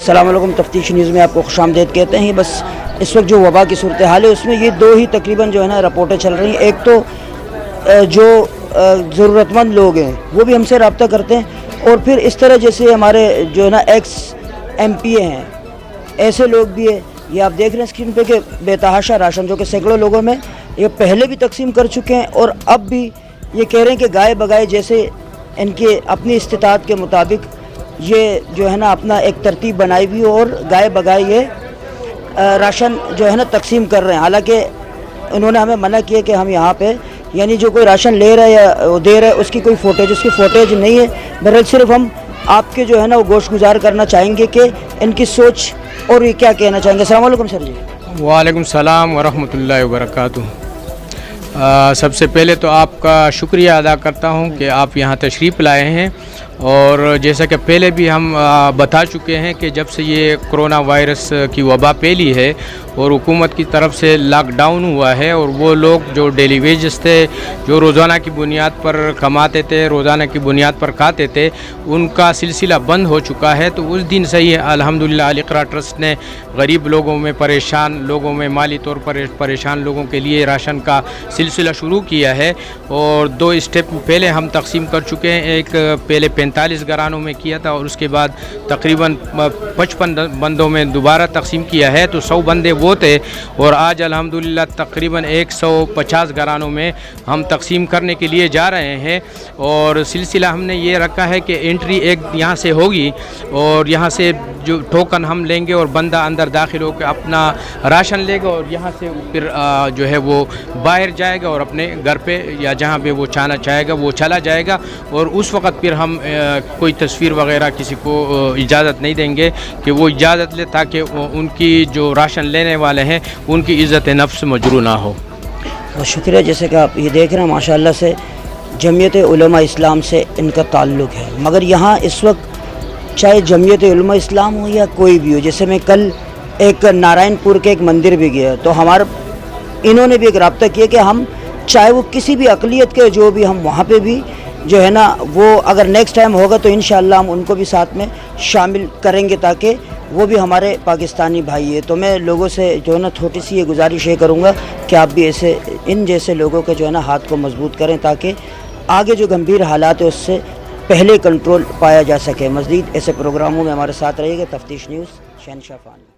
السلام علیکم، تفتیش نیوز میں آپ کو خوش آمدید کہتے ہیں۔ بس اس وقت جو وبا کی صورتحال ہے اس میں یہ دو ہی تقریباً جو ہے نا رپورٹیں چل رہی ہیں۔ ایک تو جو ضرورت مند لوگ ہیں وہ بھی ہم سے رابطہ کرتے ہیں، اور پھر اس طرح جیسے ہمارے جو ہے نا ایکس ایم پی اے ہیں، ایسے لوگ بھی ہیں۔ یہ آپ دیکھ رہے ہیں اسکرین پہ کہ بے تحاشا راشن جو کہ سینکڑوں لوگوں میں یہ پہلے بھی تقسیم کر چکے ہیں، اور اب بھی یہ کہہ رہے ہیں کہ گائے بگائے جیسے ان کے اپنی استطاعت کے مطابق یہ جو ہے نا اپنا ایک ترتیب بنائی ہوئی اور گائے بگائے یہ راشن جو ہے نا تقسیم کر رہے ہیں۔ حالانکہ انہوں نے ہمیں منع کیا کہ ہم یہاں پہ یعنی جو کوئی راشن لے رہا ہے یا دے رہا ہے اس کی کوئی فوٹیج، اس کی فوٹیج نہیں ہے۔ بہرحال صرف ہم آپ کے جو ہے نا وہ گوش گزار کرنا چاہیں گے کہ ان کی سوچ اور یہ کیا کہنا چاہیں گے۔ السلام علیکم سر جی۔ وعلیکم السلام ورحمۃ اللہ وبرکاتہ۔ سب سے پہلے تو آپ کا شکریہ ادا کرتا ہوں کہ آپ یہاں تشریف لائے ہیں، اور جیسا کہ پہلے بھی ہم بتا چکے ہیں کہ جب سے یہ کرونا وائرس کی وبا پھیلی ہے اور حکومت کی طرف سے لاک ڈاؤن ہوا ہے، اور وہ لوگ جو ڈیلی ویجز تھے، جو روزانہ کی بنیاد پر کماتے تھے، روزانہ کی بنیاد پر کھاتے تھے، ان کا سلسلہ بند ہو چکا ہے۔ تو اس دن سے ہی الحمدللہ الاقرا ٹرسٹ نے غریب لوگوں میں، پریشان لوگوں میں، مالی طور پر پریشان لوگوں کے لیے راشن کا سلسلہ شروع کیا ہے، اور دو اسٹیپ پہلے ہم تقسیم کر چکے ہیں۔ ایک پہلے 45 گھرانوں میں کیا تھا، اور اس کے بعد تقریباً 55 بندوں میں دوبارہ تقسیم کیا ہے، تو 100 بندے وہ تھے، اور آج الحمدللہ تقریباً 150 گھرانوں میں ہم تقسیم کرنے کے لیے جا رہے ہیں۔ اور سلسلہ ہم نے یہ رکھا ہے کہ انٹری ایک یہاں سے ہوگی، اور یہاں سے جو ٹوکن ہم لیں گے اور بندہ اندر داخل ہو کے اپنا راشن لے گا، اور یہاں سے پھر جو ہے وہ باہر جائے گا اور اپنے گھر پہ یا جہاں پہ وہ جانا چاہے گا وہ چلا جائے گا۔ اور اس وقت پھر ہم کوئی تصویر وغیرہ کسی کو اجازت نہیں دیں گے کہ وہ اجازت لے، تاکہ ان کی جو راشن لینے والے ہیں ان کی عزت نفس مجروح نہ ہو۔ بہت شکریہ۔ جیسے کہ آپ یہ دیکھ رہے ہیں ماشاءاللہ سے جمعیت علماء اسلام سے ان کا تعلق ہے، مگر یہاں اس وقت چاہے جمعیت علماء اسلام ہو یا کوئی بھی ہو، جیسے میں کل ایک نارائن پور کے ایک مندر بھی گیا تو انہوں نے بھی ایک رابطہ کیا کہ ہم چاہے وہ کسی بھی اقلیت کے جو بھی، ہم وہاں پہ بھی جو ہے نا وہ اگر نیکسٹ ٹائم ہوگا تو انشاءاللہ ہم ان کو بھی ساتھ میں شامل کریں گے، تاکہ وہ بھی ہمارے پاکستانی بھائی ہیں۔ تو میں لوگوں سے جو ہے نا چھوٹی سی یہ گزارش یہ کروں گا کہ آپ بھی ایسے ان جیسے لوگوں کے جو ہے نا ہاتھ کو مضبوط کریں، تاکہ آگے جو گمبھیر حالات ہے اس سے پہلے کنٹرول پایا جا سکے۔ مزید ایسے پروگراموں میں ہمارے ساتھ رہیے گا۔ تفتیش نیوز، شہنشاہ فان۔